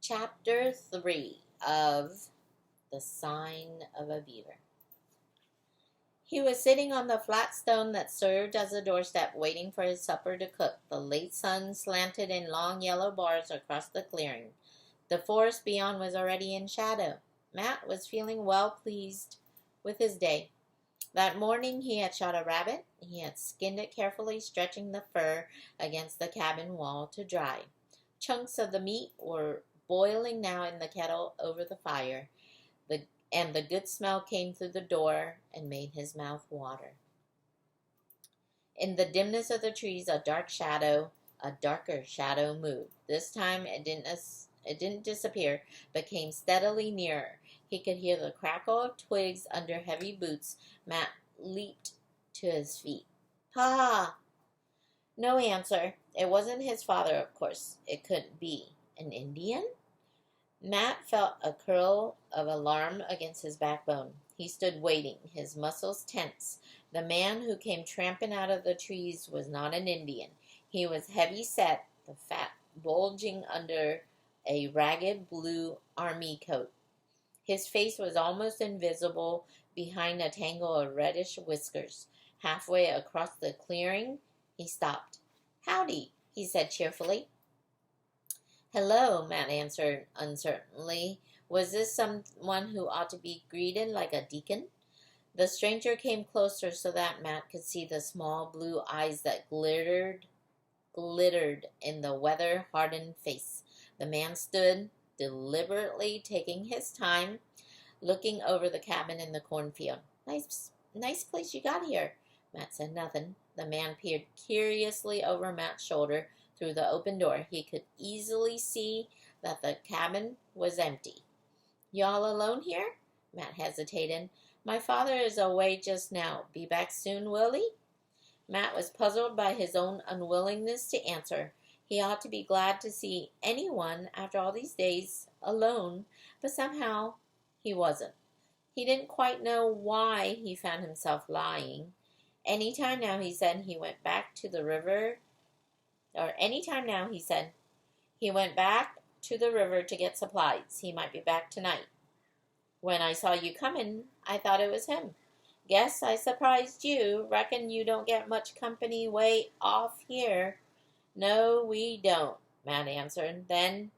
Chapter 3 of The Sign of a Beaver. He was sitting on the flat stone that served as a doorstep, waiting for his supper to cook. The late sun slanted in long yellow bars across the clearing. The forest beyond was already in shadow. Matt was feeling well pleased with his day. That morning he had shot a rabbit. He had skinned it carefully, stretching the fur against the cabin wall to dry. Chunks of the meat were boiling now in the kettle over the fire, and the good smell came through the door and made his mouth water. In the dimness of the trees, a darker shadow moved. This time it didn't disappear, but came steadily nearer. He could hear the crackle of twigs under heavy boots. Matt leaped to his feet. "Pa!" No answer. It wasn't his father, of course. It couldn't be. An Indian? Matt felt a curl of alarm against his backbone. He stood waiting, his muscles tense. The man who came tramping out of the trees was not an Indian. He was heavy-set, the fat bulging under a ragged blue army coat. His face was almost invisible behind a tangle of reddish whiskers. Halfway across the clearing, he stopped. "Howdy," he said cheerfully. "Hello," Matt answered uncertainly. Was this someone who ought to be greeted like a deacon? The stranger came closer so that Matt could see the small blue eyes that glittered in the weather-hardened face. The man stood, deliberately taking his time, looking over the cabin in the cornfield. Nice place you got here." Matt said nothing. The man peered curiously over Matt's shoulder through the open door. He could easily see that the cabin was empty. "Y'all alone here?" Matt hesitated. "My father is away just now. Be back soon, will he?" Matt was puzzled by his own unwillingness to answer. He ought to be glad to see anyone after all these days alone, but somehow he wasn't. He didn't quite know why he found himself lying. Anytime now, he said, he went back to the river to get supplies. He might be back tonight. "When I saw you coming, I thought it was him. Guess I surprised you. Reckon you don't get much company way off here." "No, we don't," Matt answered. Then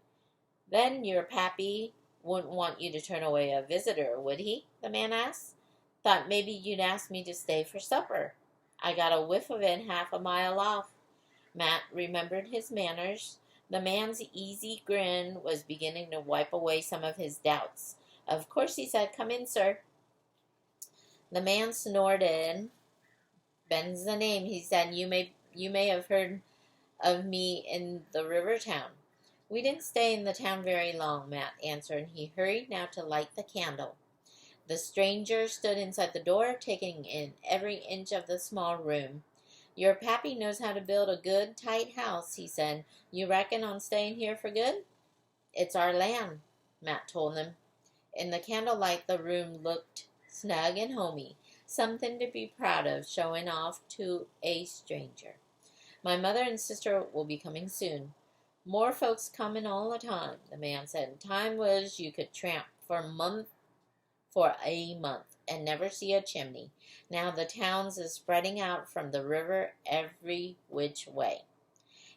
your pappy wouldn't want you to turn away a visitor, would he?" the man asked. "Thought maybe you'd ask me to stay for supper. I got a whiff of it half a mile off." Matt remembered his manners. The man's easy grin was beginning to wipe away some of his doubts. "Of course," he said. "Come in, sir." The man snorted. "Ben's the name," he said. You may have heard of me in the river town." "We didn't stay in the town very long," Matt answered. He hurried now to light the candle. The stranger stood inside the door, taking in every inch of the small room. "Your pappy knows how to build a good, tight house," he said. "You reckon on staying here for good?" "It's our land," Matt told him. In the candlelight, the room looked snug and homey, something to be proud of, showing off to a stranger. "My mother and sister will be coming soon." "More folks coming all the time," the man said. "Time was you could tramp for a month and never see a chimney. Now the towns is spreading out from the river every which way."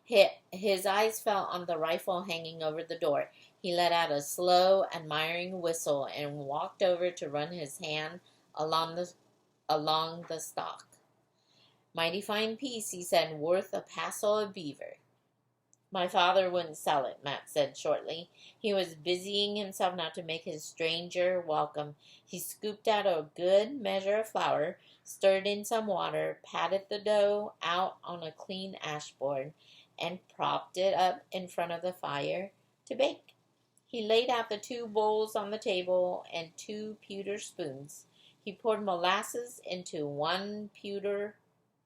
His eyes fell on the rifle hanging over the door. He let out a slow, admiring whistle and walked over to run his hand along the stock. "Mighty fine piece," he said. "Worth a passel of beaver." "My father wouldn't sell it," Matt said shortly. He was busying himself now to make his stranger welcome. He scooped out a good measure of flour, stirred in some water, patted the dough out on a clean ashboard, and propped it up in front of the fire to bake. He laid out the 2 bowls on the table and 2 pewter spoons. He poured molasses into 1 pewter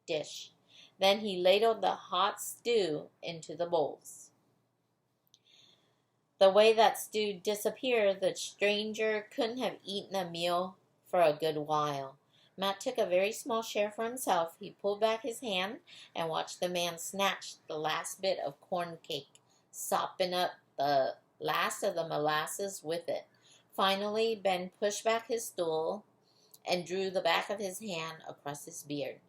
dish. Then he ladled the hot stew into the bowls. The way that stew disappeared, the stranger couldn't have eaten a meal for a good while. Matt took a very small share for himself. He pulled back his hand and watched the man snatch the last bit of corn cake, sopping up the last of the molasses with it. Finally, Ben pushed back his stool and drew the back of his hand across his beard.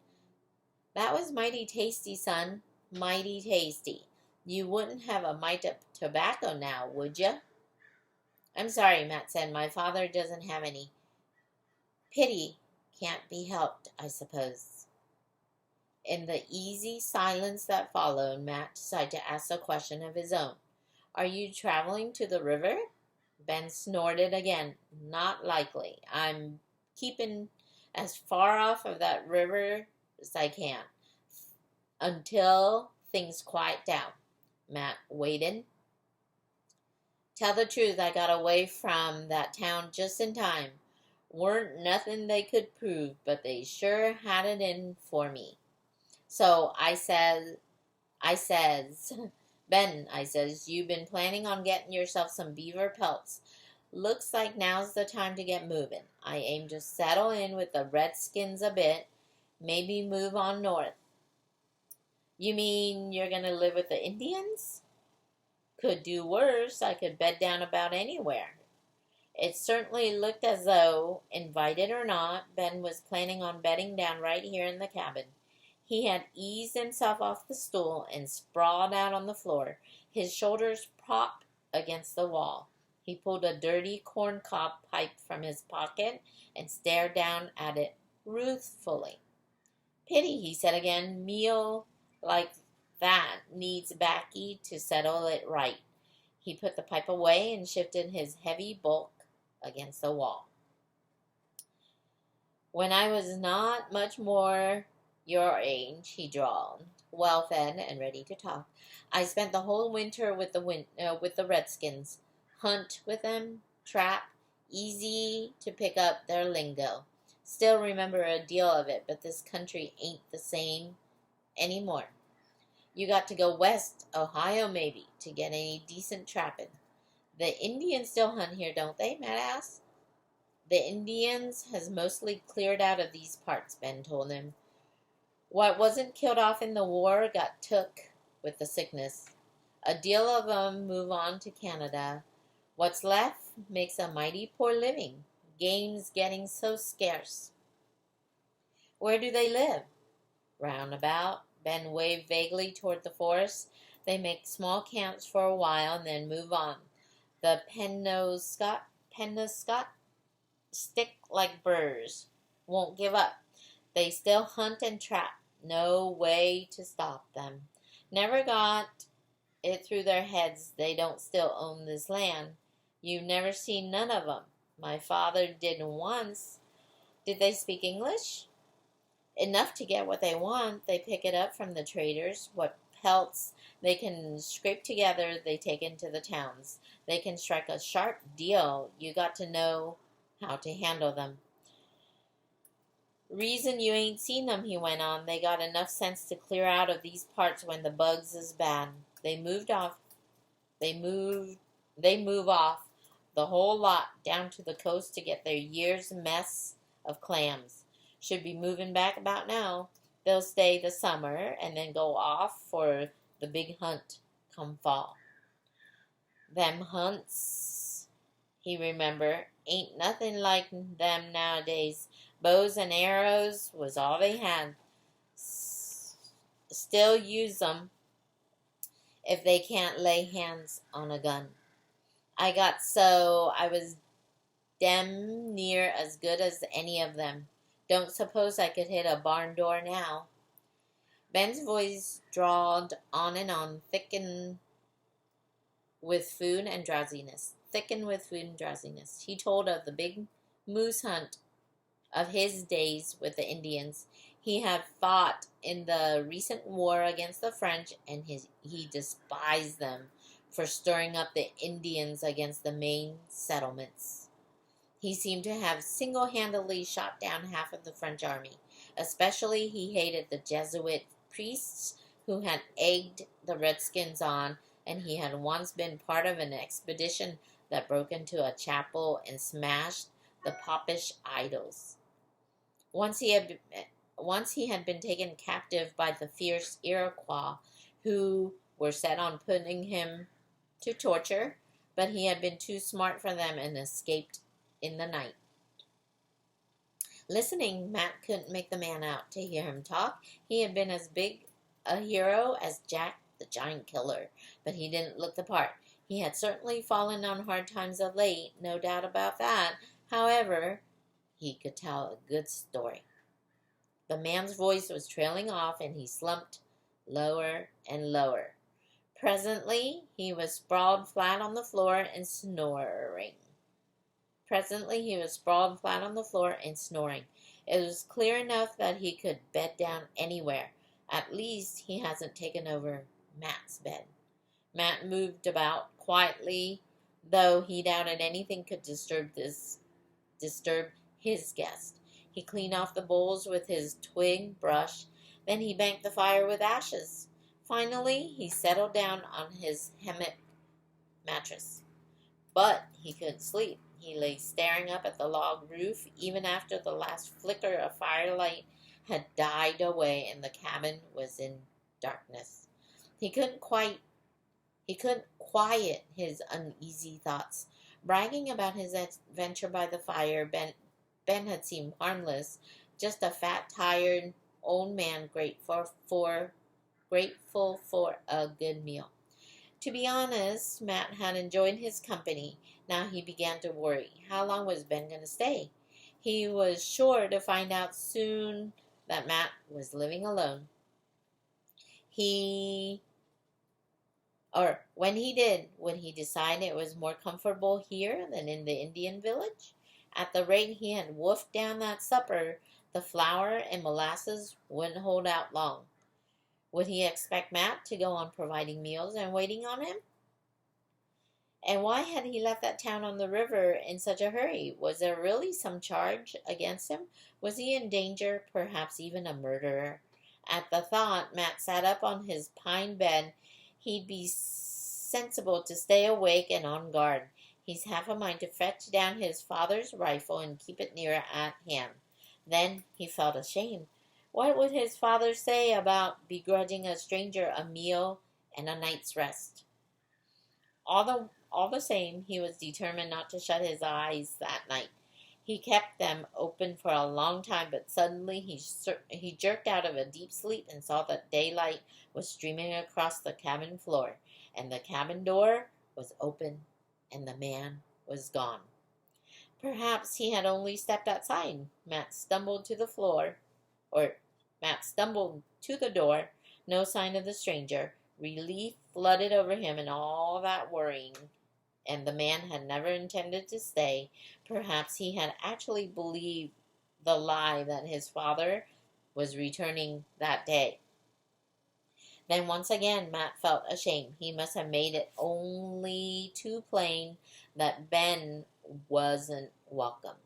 "That was mighty tasty, son. Mighty tasty. You wouldn't have a mite of tobacco now, would you?" "I'm sorry," Matt said. "My father doesn't have any." "Pity can't be helped, I suppose." In the easy silence that followed, Matt decided to ask a question of his own. "Are you traveling to the river?" Ben snorted again. "Not likely. I'm keeping as far off of that river as I can until things quiet down." Matt waited. "Tell the truth, I got away from that town just in time. Weren't nothing they could prove, but they sure had it in for me. So I says, Ben, I says, you been planning on getting yourself some beaver pelts. Looks like now's the time to get moving. I aim to settle in with the redskins a bit, maybe move on north." "You mean you're going to live with the Indians?" "Could do worse. I could bed down about anywhere." It certainly looked as though, invited or not, Ben was planning on bedding down right here in the cabin. He had eased himself off the stool and sprawled out on the floor, his shoulders propped against the wall. He pulled a dirty corncob pipe from his pocket and stared down at it ruthfully. "Pity," he said again. "Meal like that needs baccy to settle it right." He put the pipe away and shifted his heavy bulk against the wall. "When I was not much more your age," he drawled, well fed and ready to talk, "I spent the whole winter with the redskins. Hunt with them, trap, easy to pick up their lingo. Still remember a deal of it, but this country ain't the same anymore. You got to go west, Ohio maybe, to get any decent trapping." "The Indians still hunt here, don't they?" Matt asked. "The Indians has mostly cleared out of these parts," Ben told him. "What wasn't killed off in the war got took with the sickness. A deal of 'em move on to Canada. What's left makes a mighty poor living. Game's getting so scarce." "Where do they live?" "Roundabout." Ben waved vaguely toward the forest. "They make small camps for a while and then move on. The Penobscot stick like burrs. Won't give up. They still hunt and trap. No way to stop them. Never got it through their heads they don't still own this land. You've never seen none of 'em. My father did once." "Did they speak English?" "Enough to get what they want. They pick it up from the traders. What pelts they can scrape together they take into the towns. They can strike a sharp deal. You got to know how to handle them. Reason you ain't seen them," he went on. "They got enough sense to clear out of these parts when the bugs is bad. They move off the whole lot down to the coast to get their year's mess of clams. Should be moving back about now. They'll stay the summer and then go off for the big hunt come fall." "Them hunts," he remembered, "ain't nothing like them nowadays. Bows and arrows was all they had. Still use 'em if they can't lay hands on a gun. I got so I was dem near as good as any of them. Don't suppose I could hit a barn door now." Ben's voice drawled on and on, thickened with food and drowsiness. He told of the big moose hunt of his days with the Indians. He had fought in the recent war against the French, and he despised them for stirring up the Indians against the main settlements. He seemed to have single-handedly shot down half of the French army. Especially he hated the Jesuit priests who had egged the redskins on, and he had once been part of an expedition that broke into a chapel and smashed the popish idols. Once he had been taken captive by the fierce Iroquois, who were set on putting him to torture, but he had been too smart for them and escaped in the night. Listening, Matt couldn't make the man out. To hear him talk, he had been as big a hero as Jack the Giant Killer, but he didn't look the part. He had certainly fallen on hard times of late, no doubt about that. However, he could tell a good story. The man's voice was trailing off, and he slumped lower and lower. Presently, he was sprawled flat on the floor and snoring. It was clear enough that he could bed down anywhere. At least he hasn't taken over Matt's bed. Matt moved about quietly, though he doubted anything could disturb his guest. He cleaned off the bowls with his twig brush, then he banked the fire with ashes. Finally, he settled down on his hammock mattress. But he couldn't sleep. He lay staring up at the log roof even after the last flicker of firelight had died away and the cabin was in darkness. He couldn't quiet his uneasy thoughts. Bragging about his adventure by the fire, Ben had seemed harmless, just a fat, tired old man grateful for a good meal. To be honest, Matt had enjoyed his company. Now he began to worry. How long was Ben going to stay? He was sure to find out soon that Matt was living alone. When he did, would he decide it was more comfortable here than in the Indian village? At the rate he had wolfed down that supper, the flour and molasses wouldn't hold out long. Would he expect Matt to go on providing meals and waiting on him? And why had he left that town on the river in such a hurry? Was there really some charge against him? Was he in danger, perhaps even a murderer? At the thought, Matt sat up on his pine bed. He'd be sensible to stay awake and on guard. He's half a mind to fetch down his father's rifle and keep it near at hand. Then he felt ashamed. What would his father say about begrudging a stranger a meal and a night's rest? All the same, he was determined not to shut his eyes that night. He kept them open for a long time, but suddenly he jerked out of a deep sleep and saw that daylight was streaming across the cabin floor, and the cabin door was open, and the man was gone. Perhaps he had only stepped outside. Matt stumbled to the door. No sign of the stranger. Relief flooded over him and all that worrying. And the man had never intended to stay. Perhaps he had actually believed the lie that his father was returning that day. Then once again Matt felt ashamed. He must have made it only too plain that Ben wasn't welcome.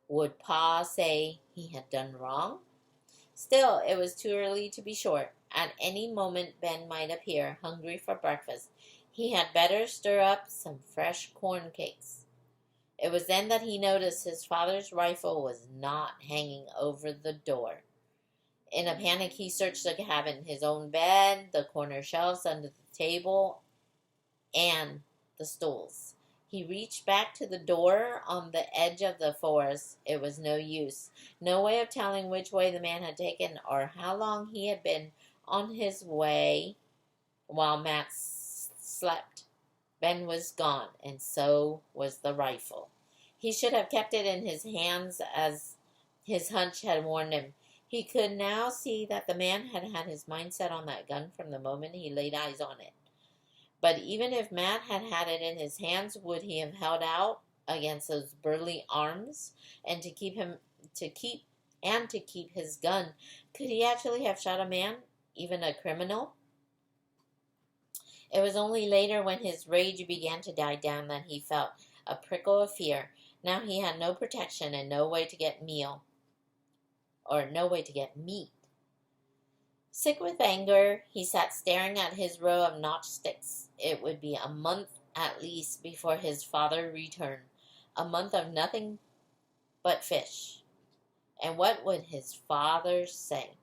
Would Pa say he had done wrong? Still, it was too early to be sure. At any moment Ben might appear, hungry for breakfast. He had better stir up some fresh corn cakes. It was then that he noticed his father's rifle was not hanging over the door. In a panic, he searched the cabin, his own bed, the corner shelves under the table, and the stools. He reached back to the door on the edge of the forest. It was no use. No way of telling which way the man had taken or how long he had been on his way while Matt slept. Ben was gone, and so was the rifle. He should have kept it in his hands as his hunch had warned him. He could now see that the man had had his mind set on that gun from the moment he laid eyes on it. But even if Matt had had it in his hands, would he have held out against those burly arms? And to keep his gun, could he actually have shot a man, even a criminal? It was only later, when his rage began to die down, that he felt a prickle of fear. Now he had no protection and no way to get meat. Sick with anger, he sat staring at his row of notched sticks. It would be a month at least before his father returned. A month of nothing but fish. And what would his father say?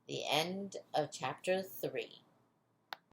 The end of chapter 3.